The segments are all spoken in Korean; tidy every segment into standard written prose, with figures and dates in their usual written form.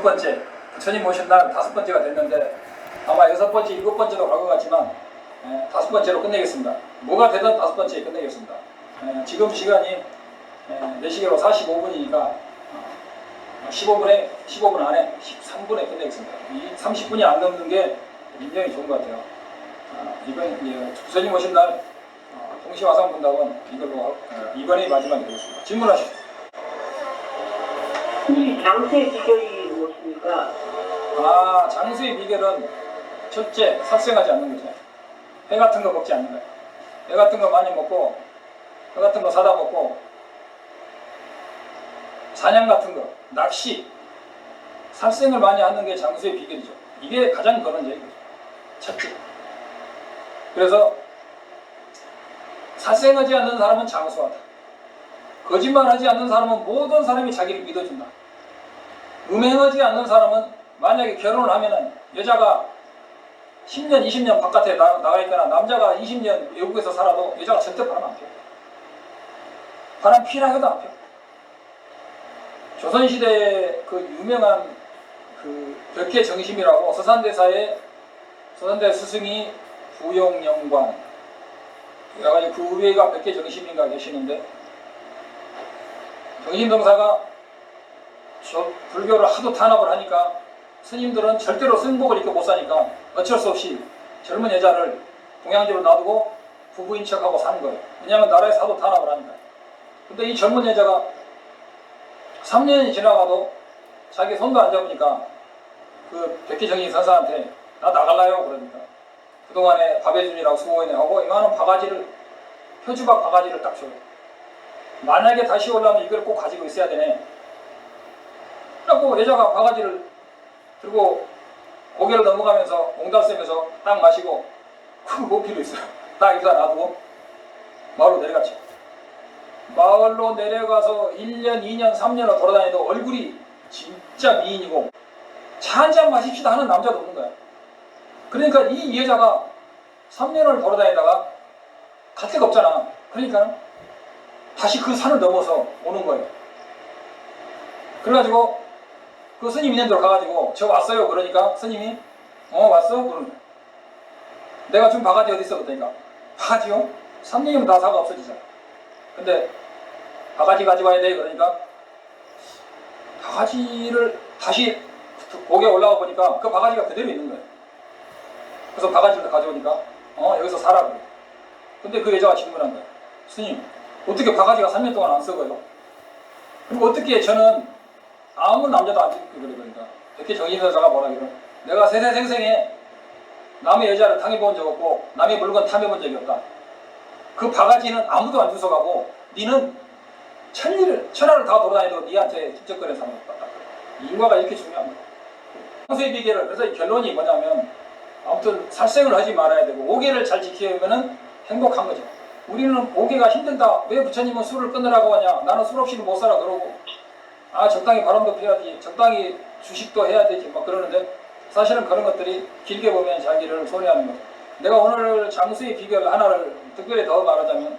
6번째, 부처님 오신 날 5번째가 됐는데 아마 6번째, 7번째도 갈 것 같지만 5번째로 끝내겠습니다. 뭐가 되든 5번째에 끝내겠습니다. 지금 시간이 4시계로 45분이니까 15분 안에 13분에 끝내겠습니다. 이 30분이 안 넘는 게 굉장히 좋은 것 같아요. 이번 부처님 오신 날 동시화상분답은 이걸로 이번이 마지막이 되겠습니다. 질문하시죠. 이 장수의 비결이 무엇입니까? 장수의 비결은 첫째, 삭생하지 않는 거죠. 회 같은 거 먹지 않는 거예요. 회 같은 거 많이 먹고, 회 같은 거 사다 먹고, 사냥 같은 거, 낚시, 살생을 많이 하는 게 장수의 비결이죠. 이게 가장 근원적인 거죠. 첫째. 그래서 살생하지 않는 사람은 장수하다. 거짓말하지 않는 사람은 모든 사람이 자기를 믿어준다. 음행하지 않는 사람은 만약에 결혼을 하면은 여자가 10년, 20년 바깥에 나가 있거나 남자가 20년 외국에서 살아도 여자가 절대 바람 안 펴. 바람 피라고도 안 펴. 조선시대에 그 유명한 그 벽계 정심이라고 서산대 스승이 부용영관 그래가지고 그 위에가 벽계 정심인가 계시는데 정신동사가 불교를 하도 탄압을 하니까 스님들은 절대로 승복을 입고 못 사니까 어쩔 수 없이 젊은 여자를 동양지로 놔두고 부부인 척하고 사는 거예요. 왜냐하면 나라에서 하도 탄압을 하니까. 근데 이 젊은 여자가 3년이 지나가도 자기 손도 안 잡으니까 그 백기정인 선사한테 나 나갈라요 그러니까 그동안에 밥 해주느라고 수고했네 하고 이만한 바가지를 표주박 바가지를 딱 줘요. 만약에 다시 오려면 이걸 꼭 가지고 있어야 되네. 그래갖고 여자가 바가지를 들고 고개를 넘어가면서 옹달 쐬면서 딱 마시고 그 뭐 필요 있어요. 딱 여기다 놔두고 마을로 내려갔죠. 마을로 내려가서 1년, 2년, 3년을 돌아다니도 얼굴이 진짜 미인이고 차 한잔 마십시다 하는 남자도 없는 거야. 그러니까 이 여자가 3년을 돌아다니다가 갈 데가 없잖아. 그러니까 다시 그 산을 넘어서 오는 거예요. 그래가지고 그 스님 있는 데로 가가지고 저 왔어요. 그러니까 스님이 왔어? 그러는 거야. 내가 준 바가지 어디 있어? 그러니까 바가지요? 3년이면 다 사가 없어지잖아. 근데 바가지 가져와야 돼. 그러니까 바가지를 다시 목에 올라와 보니까 그 바가지가 그대로 있는 거예요. 그래서 바가지를 가져오니까 여기서 살아 그래. 근데 그 여자가 질문한 거예요. 스님 어떻게 바가지가 3년 동안 안 썩어요? 그리고 어떻게 저는 아무 남자도 안 찍고 그래. 그러니까 이렇게 정신선사가 뭐라 그래. 내가 세세생생에 남의 여자를 당해본 적 없고 남의 물건 탐해본 적이 없다. 그 바가지는 아무도 안 주워가고 니는 천하를 다 돌아다니도 니한테 집적거리는 사람 없다. 인과가 이렇게 중요한 거야. 장수의 비결을 그래서 결론이 뭐냐면 아무튼 살생을 하지 말아야 되고 5개를 잘 지키면은 행복한 거죠. 우리는 5개가 힘들다. 왜 부처님은 술을 끊으라고 하냐. 나는 술 없이는 못 살아 그러고 적당히 바람도 피워야지. 적당히 주식도 해야 되지 막 그러는데 사실은 그런 것들이 길게 보면 자기를 손해하는 거죠. 내가 오늘 장수의 비결 하나를 특별히 더 말하자면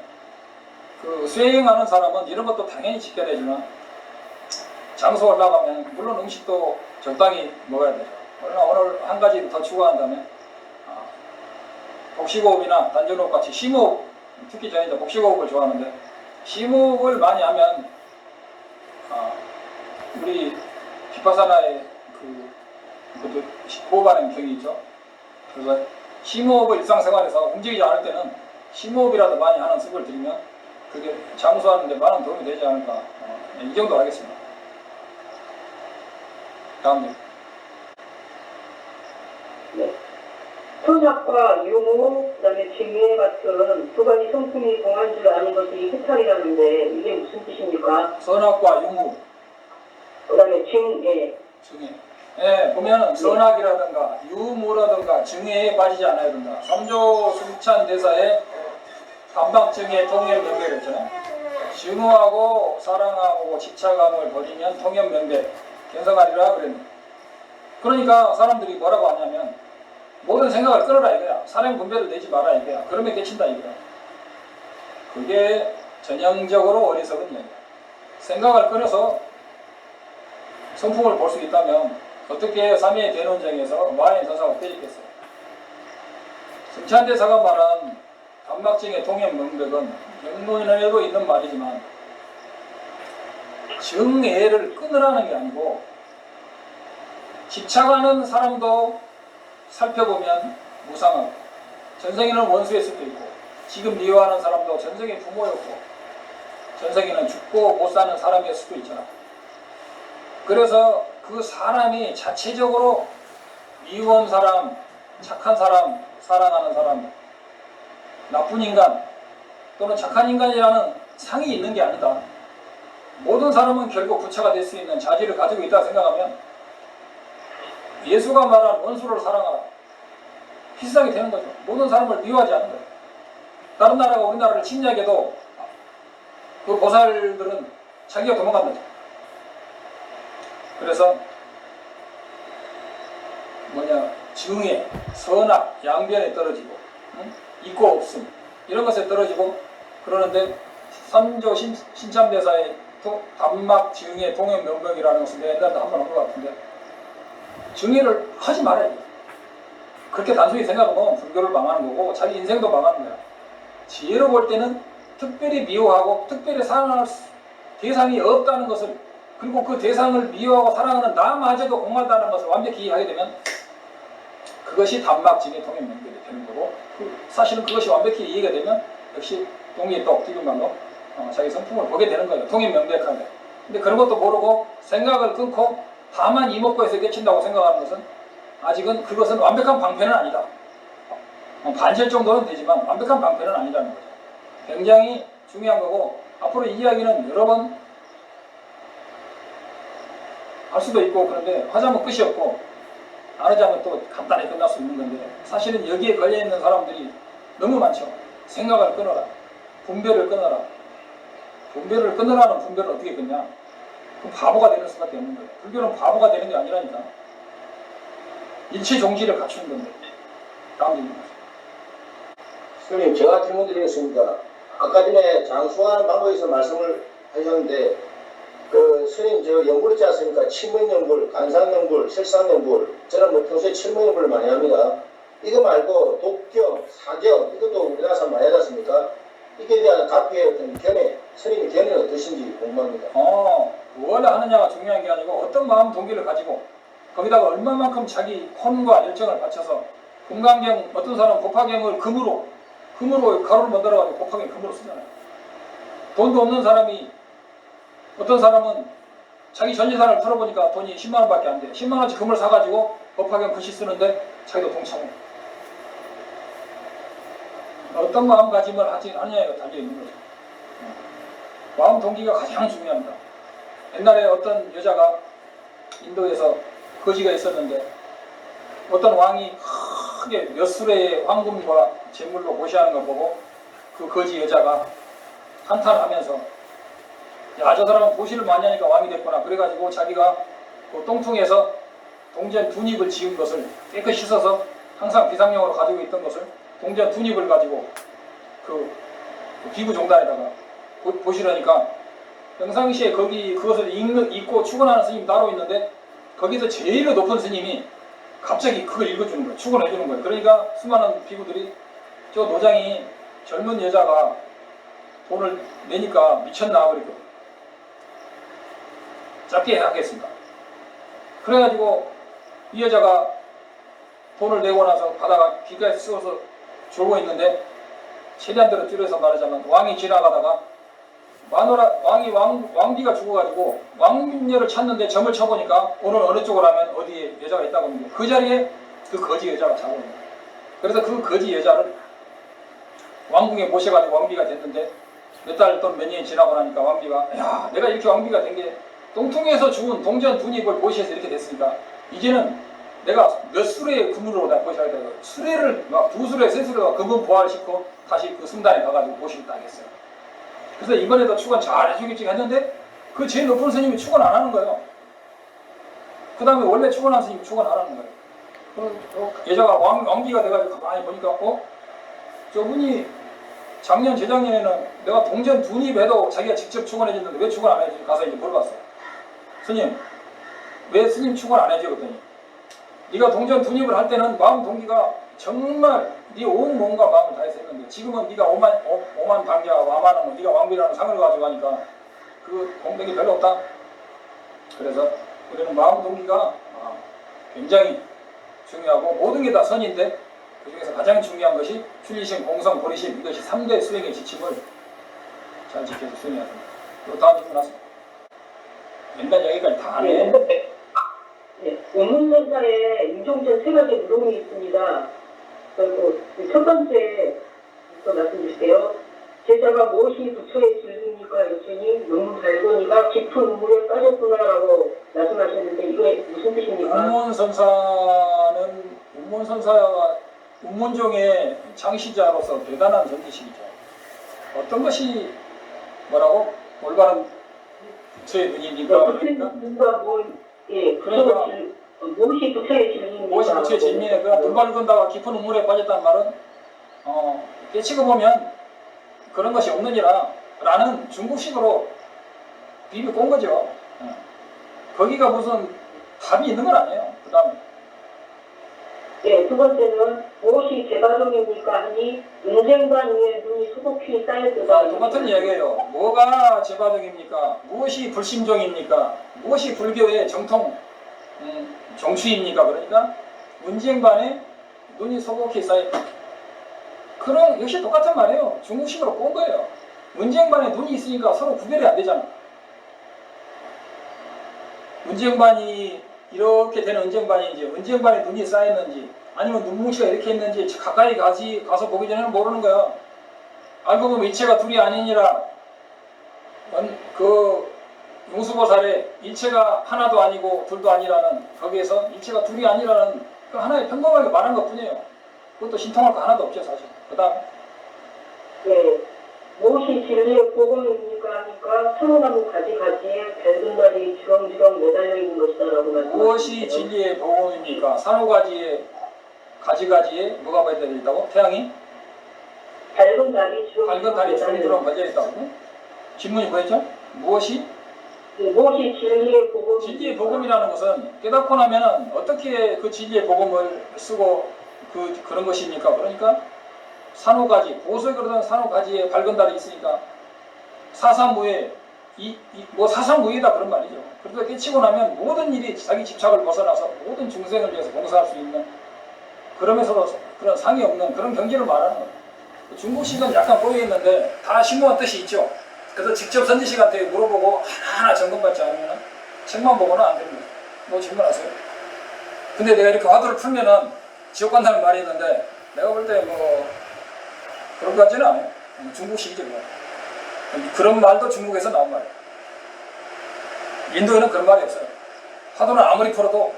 그 수행하는 사람은 이런 것도 당연히 지켜야 되지만 장수 올라가면 물론 음식도 적당히 먹어야 되죠. 그러나 오늘 한 가지 더 추가한다면 복식호흡이나 단전호흡 같이 심호흡, 특히 저는 이제 복식호흡을 좋아하는데 심호흡을 많이 하면 우리 비파사나의 그것도 호흡하는 경이 있죠. 그래서 심호흡을 일상생활에서 움직이지 않을 때는 심호흡이라도 많이 하는 습을 들이면 그게 장수하는 데 많은 도움이 되지 않을까. 이 정도 하겠습니다. 다음 네. 선악과 유무, 그다음에 증외 같은 두 가지 성품이 공한 줄 아는 것이 해탈이라는데 이게 무슨 뜻입니까? 선악과 유무. 그다음에 증외. 보면은 선악이라든가 유무라든가 증해에 빠지지 않아야 된다. 3조 승찬 대사에 반박증의 통념명배를 했잖아요. 증오하고 사랑하고 집착함을 버리면 통념명배 견성하리라 그랬는데 그러니까 사람들이 뭐라고 하냐면 모든 생각을 끌어라 이거야. 사랑 분별을 내지 마라 이거야. 그러면 깨친다 이거야. 그게 전형적으로 어리석은 얘기야. 생각을 끌어서 성품을 볼 수 있다면 어떻게 삼위의 대논쟁에서 마의 전사가 때리겠어요? 승찬대사가 말한 단막증의 동행명백은 영론에도 있는 말이지만 정애를 끊으라는 게 아니고 집착하는 사람도 살펴보면 무상하고 전생에는 원수일 수도 있고 지금 미워하는 사람도 전생에 부모였고 전생에는 죽고 못 사는 사람일 수도 있잖아. 그래서 그 사람이 자체적으로 미운 사람, 착한 사람, 사랑하는 사람, 나쁜 인간 또는 착한 인간이라는 상이 있는 게 아니다. 모든 사람은 결국 부처가 될 수 있는 자질을 가지고 있다고 생각하면 예수가 말한 원수를 사랑하라. 비슷하게 되는 거죠. 모든 사람을 미워하지 않는 거예요. 다른 나라가 우리나라를 침략해도 그 보살들은 자기가 도망간다죠. 그래서 증에, 선악, 양변에 떨어지고 있고 없음 이런 것에 떨어지고 그러는데 삼조 신참대사의 단막 증의 동행명명이라는 것은 내가 옛날에 한번 한 것 같은데 증의를 하지 말아야 돼. 그렇게 단순히 생각하면 불교를 망하는 거고 자기 인생도 망하는 거야. 지혜로 볼 때는 특별히 미워하고 특별히 사랑할 대상이 없다는 것을 그리고 그 대상을 미워하고 사랑하는 나마저도 공하다는 것을 완벽히 이해하게 되면 그것이 단막증의 동행명백이 되는 거고 사실은 그것이 완벽히 이해가 되면 역시 동의의 똑 튀긴 말로 자기 성품을 보게 되는 거예요. 동행명백하게. 근데 그런 것도 모르고 생각을 끊고 다만 이목구에서 깨친다고 생각하는 것은 아직은 그것은 완벽한 방패는 아니다. 반절 정도는 되지만 완벽한 방패는 아니라는 거죠. 굉장히 중요한 거고 앞으로 이 이야기는 여러 번 할 수도 있고 그런데 하자면 끝이 없고 안 하자면 또 간단히 끝날 수 있는 건데 사실은 여기에 걸려있는 사람들이 너무 많죠. 생각을 끊어라. 분별을 끊어라. 분별을 끊으라는 분별을 어떻게 끊냐? 그럼 바보가 되는 수밖에 없는 거예요. 불교는 바보가 되는 게 아니라니까. 일체 종지를 갖추는 건데. 다음 질문입니다. 스님, 제가 질문 드리겠습니다. 아까 전에 장수하는 방법에서 말씀을 하셨는데 스님 저 연불 있지 않습니까? 칠문연불, 간상연불, 실상연불. 저는 평소에 칠문연불을 많이 합니다. 이거 말고 독경, 사경 이것도 우리나라 사람 많이 하지 않습니까? 이게 대한 각기의 어떤 견해, 스님의 견해는 어떠신지 궁금합니다. 뭘 하느냐가 중요한 게 아니고 어떤 마음 동기를 가지고 거기다가 얼마만큼 자기 혼과 열정을 바쳐서 금강경 어떤 사람은 곱하경을 금으로 가루를 만들어가지고 곱하경 금으로 쓰잖아요. 돈도 없는 사람이 어떤 사람은 자기 전재산을 털어보니까 돈이 10만원밖에 안 돼. 10만원치 금을 사가지고 곱하경 글씨 쓰는데 자기도 동참해. 어떤 마음가짐을 하느냐에 달려있는 거죠. 마음 동기가 가장 중요합니다. 옛날에 어떤 여자가 인도에서 거지가 있었는데 어떤 왕이 크게 몇 수레의 황금과 재물로 보시하는 걸 보고 그 거지 여자가 한탄하면서 야, 저 사람은 보시를 많이 하니까 왕이 됐구나. 그래가지고 자기가 그 똥통에서 동전 두닙을 지은 것을 깨끗이 씻어서 항상 비상용으로 가지고 있던 것을 동전 두닙을 가지고 그 비구종단에다가 보시라니까 평상시에 거기 그것을 읽고 축원하는 스님이 따로 있는데 거기서 제일 높은 스님이 갑자기 그걸 읽어주는 거예요. 축원해주는 거예요. 그러니까 수많은 비구들이 저 노장이 젊은 여자가 돈을 내니까 미쳤나 그랬거든요. 짧게 하겠습니다. 그래가지고 이 여자가 돈을 내고 나서 바다가 귀가에 쓰어서 졸고 있는데 최대한대로 줄여서 말하자면 왕이 지나가다가 왕비가 죽어가지고 왕녀를 찾는데 점을 쳐보니까 오늘 어느 쪽으로 하면 어디에 여자가 있다고 합니다. 그 자리에 그 거지 여자가 자고 있는 거예요. 그래서 그 거지 여자를 왕궁에 모셔가지고 왕비가 됐는데 몇 달 또는 몇 년이 지나고 나니까 왕비가 야 내가 이렇게 왕비가 된 게 똥통에서 죽은 동전 두닙을 모시해서 이렇게 됐으니까 이제는 내가 몇 수레의 금으로 내가 모셔야 되고 수레를 막 두 수레 세 수레가 금은 보화를 싣고 다시 그 승단에 가가지고 모시겠다 하겠어요. 그래서 이번에도 축원 잘 해주겠지 했는데 그 제일 높은 스님이 축원 안 하는 거예요. 그 다음에 원래 축원한 스님이 축원 안 하는 거예요. 여자가 왕비가 돼가지고 가만히 보니까 저분이 작년 재작년에는 내가 동전 두닙 해도 자기가 직접 축원해 줬는데 왜 축원 안 해주지? 가서 이제 물어봤어요. 스님 왜 스님 축원 안 해줘? 그랬더니 네가 동전 투입을 할 때는 마음 동기가 정말 네 온 몸과 마음을 다해서 했는데 지금은 네가 오만 방자와 와만하고 네가 왕비라는 상을 가지고 하니까 그 공덕이 별로 없다. 그래서 우리는 마음 동기가 굉장히 중요하고 모든 게 다 선인데 그 중에서 가장 중요한 것이 출리심, 공성, 보리심 이것이 3대 수행의 지침을 잘 지켜서 수행해야 됩니다. 그리고 다음 읽고 나서 옛날 얘기까지 다 안 해. 네, 원문전사에 임종전 세 가지 물음이 있습니다. 그리고 첫 번째부터 말씀드릴게요. 제자가 무엇이 부처의 진리입니까? 여쭈니 너무 밝으니까 깊은 우물에 빠졌구나라고 말씀하셨는데 이게 무슨 뜻입니까? 운문선사가 운문종의 창시자로서 대단한 전지식이죠. 어떤 것이 뭐라고? 올바른 부처의 눈입니까? 그러니까 그러니까 무엇이 부처의 진리입니까? 무엇이 부처의 진리에 그냥 눈 밝은다가 깊은 우물에 빠졌다는 말은 깨치고 보면 그런 것이 없느니라 라는 중국식으로 비비 꼰 거죠. 거기가 무슨 답이 있는 건 아니에요. 그 다음에 두 번째는 무엇이 제바종입니까 하니 은쟁반 위에 눈이 소독히 쌓였다. 똑같은 이야기예요. 뭐가 제바종입니까? 무엇이 불심종입니까? 무엇이 불교의 정통 정추입니까? 그러니까 문쟁반에 눈이 소독히 쌓였다. 그런 역시 똑같은 말이에요. 중국식으로 꼰 거예요. 문쟁반에 눈이 있으니까 서로 구별이 안 되잖아. 문쟁반이 이렇게 되는 은쟁반인지 은쟁반에 눈이 쌓였는지 아니면 눈뭉치가 이렇게 있는지 가까이 가서 보기 전에는 모르는 거야. 알고 보면 이체가 둘이 아니니라. 그 용수보살의 이체가 하나도 아니고 둘도 아니라는 거기에서 이체가 둘이 아니라는 그 하나의 평범하게 말한 것 뿐이에요. 그것도 신통할 거 하나도 없죠 사실. 그 다음 무엇이 진리의 복음입니까 하니까 소나무 가지가지에 밝은 달이 주렁주렁 매달려 있는 것이다라고 말씀하셨어요. 무엇이 진리의 복음입니까? 산호가지에 가지가지에 뭐가 매달려 있다고? 태양이? 밝은 달이 주렁주렁 매달려 있다고? 질문이 뭐였죠? 무엇이? 무엇이 진리의 복음? 진리의 복음이라는 것은 깨닫고 나면은 어떻게 그 진리의 복음을 쓰고 그런 것입니까? 그러니까 산호가지, 보석에 그러던 산호가지에 밝은 달이 있으니까 사삼무예, 뭐 사삼무예다 그런 말이죠. 그래서 깨치고 나면 모든 일이 자기 집착을 벗어나서 모든 중생을 위해서 봉사할 수 있는 그러면서도 그런 상이 없는 그런 경지를 말하는 거예요. 중국식은 약간 꼬여있는데 다 심오한 뜻이 있죠. 그래서 직접 선지식한테 물어보고 하나하나 점검받지 않으면 책만 보고는 안 됩니다. 뭐 질문하세요? 근데 내가 이렇게 화두를 풀면은 지옥 간다는 말이 있는데 내가 볼 때 뭐 그런 것 같지는 않아요. 중국식이죠. 뭐. 그런 말도 중국에서 나온 말이에요. 인도에는 그런 말이 없어요. 화두는 아무리 풀어도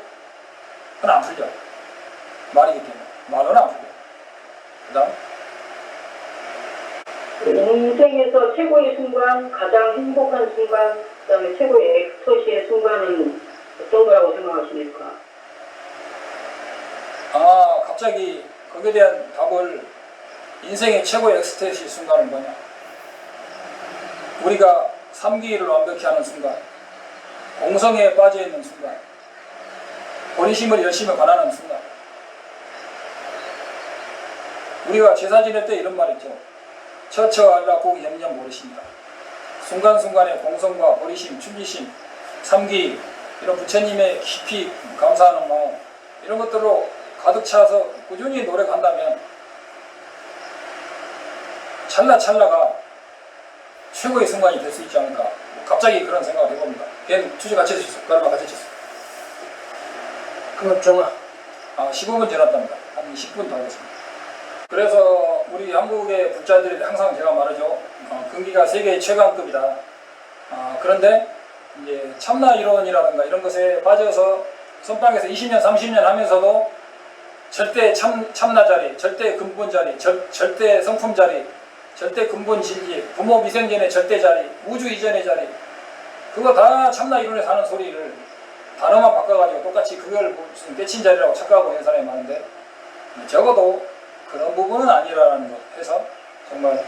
그건 안 풀려. 말이기 때문에. 말로는 안 풀려. 그 다음 인생에서 최고의 순간, 가장 행복한 순간, 그 다음에 최고의 엑스터시의 순간은 어떤 거라고 생각하십니까? 갑자기 거기에 대한 답을 인생의 최고의 엑스테시 순간은 뭐냐? 우리가 삼기일을 완벽히 하는 순간, 공성에 빠져있는 순간, 보리심을 열심히 관하는 순간. 우리가 제사 지낼 때 이런 말 있죠. 처처알라고 염려 모르십니다. 순간순간의 공성과 보리심, 충기심, 삼기 이런 부처님의 깊이 감사하는 마음 이런 것들로 가득 차서 꾸준히 노력한다면 찰나찰나가 최고의 순간이 될 수 있지 않을까. 갑자기 그런 생각을 해봅니다. 걔는 주제 같이 해주셨어. 그러면 같이 해주셨어. 그럼 정아 15분 지났답니다. 한 20분 더 하겠습니다. 그래서 우리 한국의 불자들이 항상 제가 말하죠. 근기가 세계의 최강급이다. 그런데 이제 참나 이론이라든가 이런 것에 빠져서 선방에서 20년, 30년 하면서도 절대 참나 자리, 절대 근본 자리, 절대 성품 자리, 절대 근본 진리, 부모 미생전의 절대 자리, 우주 이전의 자리, 그거 다 참나 이론에 사는 소리를 단어만 바꿔가지고 똑같이 그걸 무슨 깨친 자리라고 착각하고 있는 사람이 많은데 적어도 그런 부분은 아니라는 것 해서 정말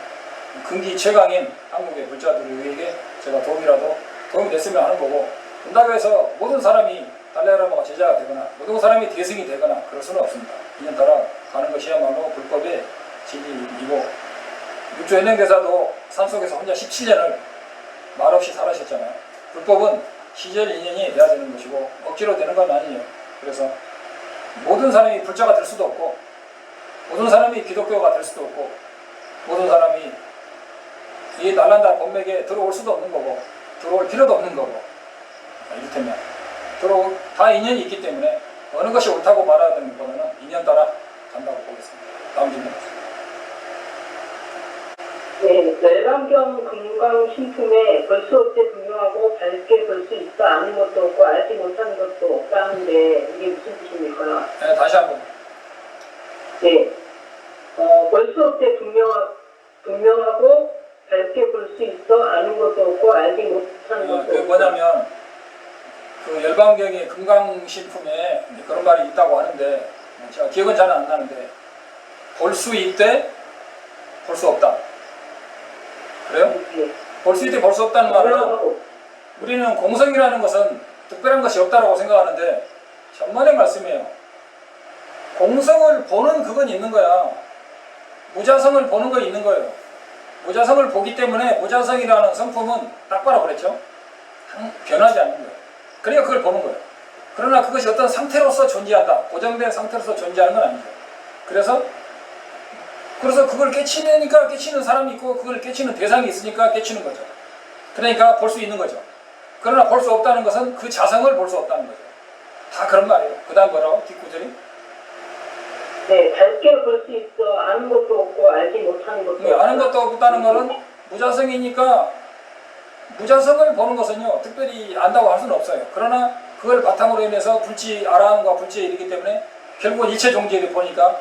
근기 최강인 한국의 불자들에게 제가 도움이 됐으면 하는 거고, 본다고 해서 모든 사람이 달레라마가 제자가 되거나 모든 사람이 대승이 되거나 그럴 수는 없습니다. 인연 따라 가는 것이야말로 불법의 진리이고 육조 현행대사도 산속에서 혼자 17년을 말없이 살아셨잖아요. 불법은 시절 인연이 돼야 되는 것이고 억지로 되는 건 아니에요. 그래서 모든 사람이 불자가 될 수도 없고 모든 사람이 기독교가 될 수도 없고 모든 사람이 이 날란다 법맥에 들어올 수도 없는 거고 들어올 필요도 없는 거고 이를테면 다 인연이 있기 때문에 어느 것이 옳다고 말하는 것보다는 인연 따라 간다고 보겠습니다. 다음 질문. 네, 열반경 금강신품에 볼 수 없게 분명하고 밝게 볼 수 있어 아는 것도 없고 알지 못하는 것도 없다는데 이게 무슨 뜻입니까? 네, 다시 한번. 네, 볼 수 없게 분명하고 밝게 볼 수 있어 아는 것도 없고 알지 못하는 것도 그게 뭐냐면 그 열반경의 금강신품에 그런 말이 있다고 하는데 제가 기억은 잘 안 나는데 볼 수 있대 볼 수 없다. 그래요? 볼 수 있대 볼 수 없다는 말은 우리는 공성이라는 것은 특별한 것이 없다고 생각하는데 천만의 말씀이에요. 공성을 보는 그건 있는 거야. 무자성을 보는 거 있는 거예요. 무자성을 보기 때문에 무자성이라는 성품은 딱 봐라 그랬죠. 변하지 않는 거예요. 그러니까 그걸 보는 거예요. 그러나 그것이 어떤 상태로서 존재한다. 고정된 상태로서 존재하는 건 아니죠. 그래서 그걸 깨치니까 깨치는 사람이 있고 그걸 깨치는 대상이 있으니까 깨치는 거죠. 그러니까 볼 수 있는 거죠. 그러나 볼 수 없다는 것은 그 자성을 볼 수 없다는 거죠. 다 그런 말이에요. 그 다음 뭐라고? 뒷구절이? 네, 밝게 볼 수 있어 아는 것도 없고 알지 못하는 것도 없다. 아는 것도 없다는 것은 무자성이니까 무자성을 보는 것은요 특별히 안다고 할 수는 없어요. 그러나 그걸 바탕으로 인해서 불지 아라함과 불지에 이르기 때문에 결국은 일체 종지를 보니까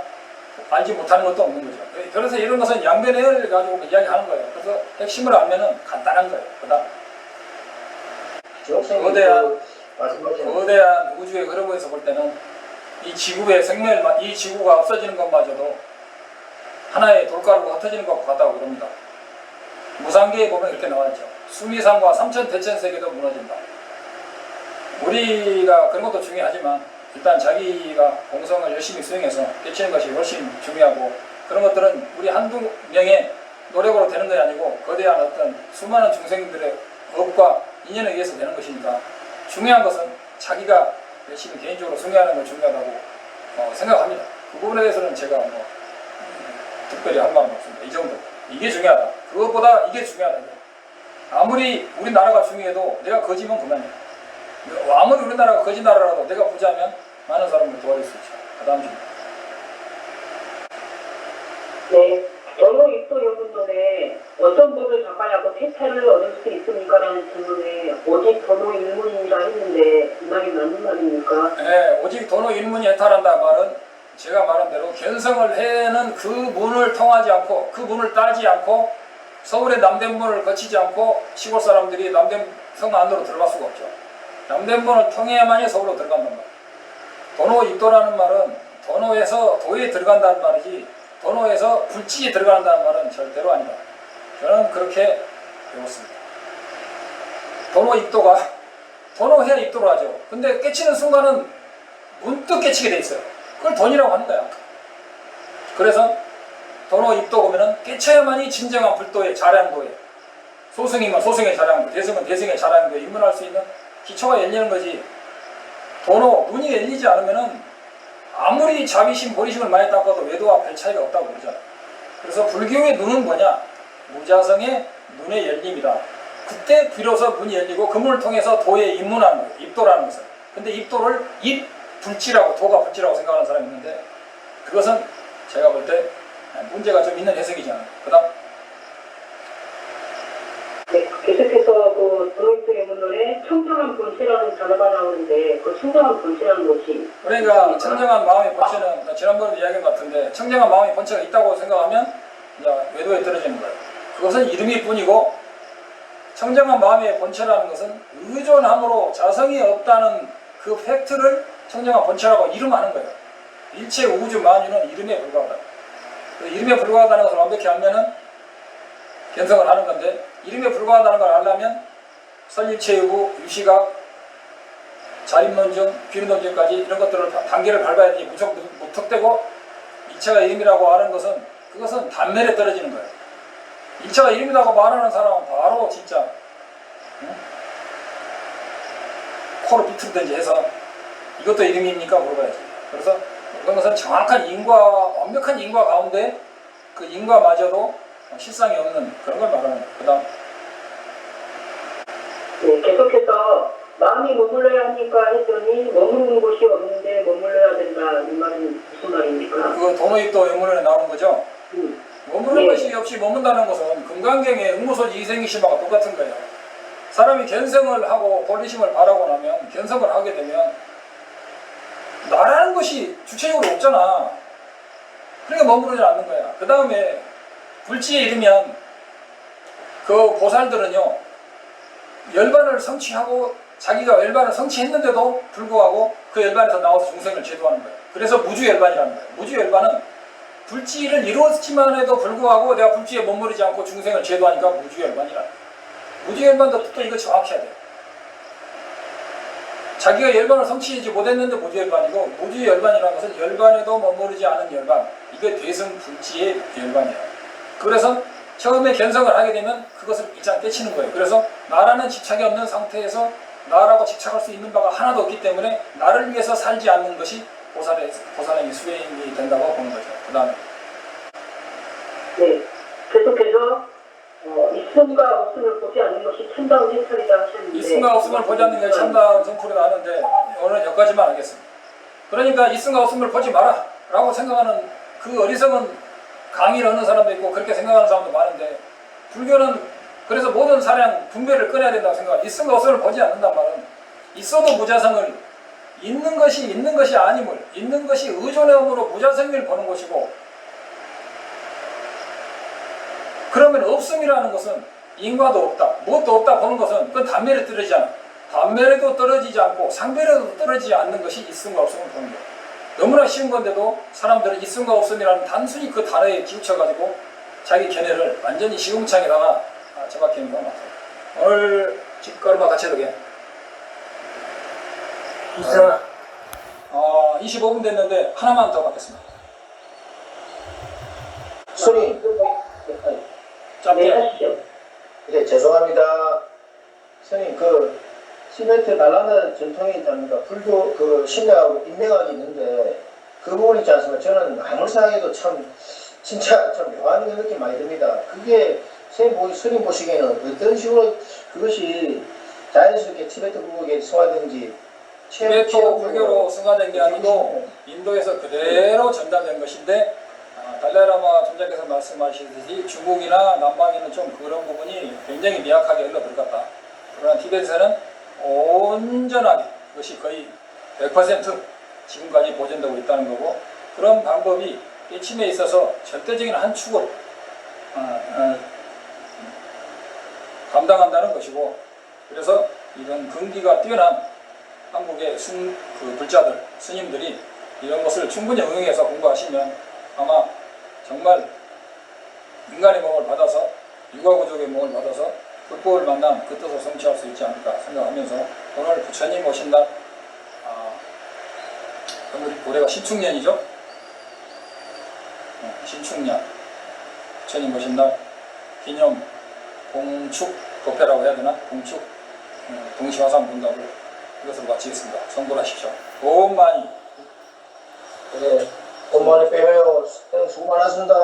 알지 못하는 것도 없는 거죠. 그래서 이런 것은 양변을 가지고 이야기하는 거예요. 그래서 핵심을 알면은 간단한 거예요. 그다음 거대한 우주의 흐름에서 볼 때는 이 지구의 생멸, 이 지구가 없어지는 것마저도 하나의 돌가루가 흩어지는 것과 같다고 그럽니다. 무상계에 보면 이렇게 나와있죠. 수미상과 삼천대천세계도 무너진다. 우리가 그런 것도 중요하지만 일단 자기가 공성을 열심히 수행해서 깨치는 것이 훨씬 중요하고 그런 것들은 우리 한두 명의 노력으로 되는 것이 아니고 거대한 어떤 수많은 중생들의 업과 인연에 의해서 되는 것이니까 중요한 것은 자기가 열심히 개인적으로 수행하는 걸 중요하다고 생각합니다. 그 부분에 대해서는 제가 특별히 할 말은 없습니다. 이 정도. 이게 중요하다. 그것보다 이게 중요하다. 아무리 우리나라가 중요해도 내가 거지면 그만이야. 아무리 우리나라가 거지 나라라도 내가 부자면 많은 사람을 도와줄 수 있죠. 그 다음 질문. 네, 전로 입도 여분론에 어떤 법을 잡아야고 퇴찰을 얻을 수 있습니까? 라는 질문에 오직 전로 일문이라 했는데 이 말이 맞는 말입니까? 네, 오직 도노 일문이 해탈한다 말은 제가 말한 대로 견성을 해는 그 문을 통하지 않고 그 문을 따지 않고 서울의 남대문을 거치지 않고 시골 사람들이 남대성 안으로 들어갈 수가 없죠. 남대문을 통해야만이 서울로 들어간단 말이에요. 도노 입도라는 말은 도노에서 도에 들어간다는 말이지 도노에서 불지에 들어간다는 말은 절대로 아니다. 저는 그렇게 배웠습니다. 도노 입도가 도노해야 입도로 하죠. 근데 깨치는 순간은 문득 깨치게 돼 있어요. 그걸 돈이라고 하는 거야. 그래서 도노 입도 보면은 깨쳐야만이 진정한 불도의 자량도에 소승이면 소승의 자량도, 대승은 대승의 자량도에 입문할 수 있는 기초가 열리는 거지. 도노 눈이 열리지 않으면은 아무리 자비심 보리심을 많이 닦아도 외도와 별 차이가 없다고 그러잖아. 그래서 불교의 눈은 뭐냐? 무자성의 눈의 열림이다. 그때 비로소 문이 열리고 그 문을 통해서 도에 입문하는 거예요. 입도라는 것은. 근데 입도를 불지라고 도가 불지라고 생각하는 사람이 있는데 그것은 제가 볼 때 문제가 좀 있는 해석이잖아요. 그 다음 네, 계속해서 그 도노입도 여분론에 청정한 본체라는 단어가 나오는데 그 청정한 본체라는 것이 그러니까 청정한 마음의 본체는 지난번에도 이야기한 것 같은데 청정한 마음의 본체가 있다고 생각하면 이제 외도에 떨어지는 거예요. 그것은 이름일 뿐이고 청정한 마음의 본체라는 것은 의존함으로 자성이 없다는 그 팩트를 청정한 본체라고 이름하는 거예요. 일체 우주 만유는 이름에 불과하다. 이름에 불과하다는 것을 완벽히 알면은 견성을 하는 건데 이름에 불과하다는 걸 알려면 선입체유구, 유시각, 자립논증, 비립논증까지 이런 것들을 단계를 밟아야지 무척 무턱대고 1차가 이름이라고 하는 것은 그것은 단면에 떨어지는 거예요. 1차가 이름이라고 말하는 사람은 바로 진짜 코를 비틀든지 해서 이것도 이름입니까? 물어봐야지. 그래서 그런 것은 정확한 인과, 완벽한 인과 가운데 그 인과마저도 실상이 없는 그런 걸 말하는 거예요. 그 다음. 네, 계속해서 마음이 머물러야 하니까 했더니 머무르는 곳이 없는데 머물러야 된다. 이 말은 무슨 말입니까? 그건 도노입도 연문에 나오는 거죠. 머무르는 예. 것이 없이 머문다는 것은 금강경의 응무소지 이생이심하고 똑같은 거예요. 사람이 견성을 하고 본리심을 바라고 나면 견성을 하게 되면 나라는 것이 주체적으로 없잖아. 그러니까 머무르지 않는 거야. 그 다음에 불지에 이르면 그 보살들은요 열반을 성취하고 자기가 열반을 성취했는데도 불구하고 그 열반에서 나와서 중생을 제도하는 거예요. 그래서 무주열반이라는 거예요. 무주열반은 불지를 이루었지만 해도 불구하고 내가 불지에 머무르지 않고 중생을 제도하니까 무주열반이라는 거예요. 무주열반도 또 이거 정확해야 돼요. 자기가 열반을 성취하지 못했는데 무주열반이고, 무주열반이라는 것은 열반에도 머무르지 않은 열반, 이게 대승불지의 열반이에요. 그래서 처음에 견성을 하게 되면 그것을 일장 떼치는 거예요. 그래서 나라는 집착이 없는 상태에서 나라고 집착할 수 있는 바가 하나도 없기 때문에 나를 위해서 살지 않는 것이 보살의 수행이 된다고 보는 거죠. 그 다음에 네, 계속해서 있음과 없음을 보지 않는 것이 참다운 해탈이다 하셨는데 있음과 없음을 보지 않는 게 참다운 성풀이다 하는데 오늘은 여기까지만 하겠습니다. 그러니까 있음과 없음을 보지 마라 라고 생각하는 그 어리석은 강의를 하는 사람도 있고 그렇게 생각하는 사람도 많은데, 불교는 그래서 모든 사량 분별을 끊어야 된다고 생각해요. 있음과 없음을 보지 않는단 말은 있어도 무자성을, 있는 것이 아님을, 있는 것이 의존함으로 무자성을 보는 것이고, 그러면 없음이라는 것은 인과도 없다, 무엇도 없다 보는 것은 그건 단멸에 떨어지지 않아. 단멸에도 떨어지지 않고 상별에도 떨어지지 않는 것이 있음과 없음을 보는 거예요. 너무나 쉬운 건데도 사람들은 있음과 없음이라는 단순히 그 단어에 기우쳐가지고 자기 견해를 완전히 시궁창에다가 처박히는 것 같아요. 오늘 집걸음과 같이 하게 25분 됐는데 하나만 더 받겠습니다. 스님, 짧게. 네, 하시죠. 네, 죄송합니다. 스님, 티베트 달라나 전통이 있지 않습니까? 불교 그 신뢰하고 인명학이 있는데 그 부분 있지 않습니까? 저는 아무리 생각해도 진짜 참 묘한 느낌 많이 듭니다. 그게 스님 보시기에는 어떤 식으로 그것이 자연스럽게 티베트 불교에 승화된지, 티베트 불교로 승화된 게 아니고 인도에서 그대로 전달된 것인데, 달라이라마 존자께서 말씀하시듯이 중국이나 남방에는 좀 그런 부분이 굉장히 미약하게 흘러들어갔다. 그러나 티베트에서는 온전하게 그것이 거의 100% 지금까지 보존되고 있다는 거고, 그런 방법이 깨침에 있어서 절대적인 한 축을 감당한다는 것이고, 그래서 이런 근기가 뛰어난 한국의 불자들, 스님들이 이런 것을 충분히 응용해서 공부하시면 아마 정말 인간의 몸을 받아서, 육아구족의 몸을 받아서 불법을 만남 그 뜻을 성취할 수 있지 않을까 생각하면서, 오늘 부처님 오신 날, 올해가 신축년이죠. 신축년, 부처님 오신 날 기념 봉축 법회라고 해야 되나? 봉축 동시화상 분답을 이것으로 마치겠습니다. 성불하십시오. 돈 많이. 네, 돈 많이 빼매요. 수고 많았습니다.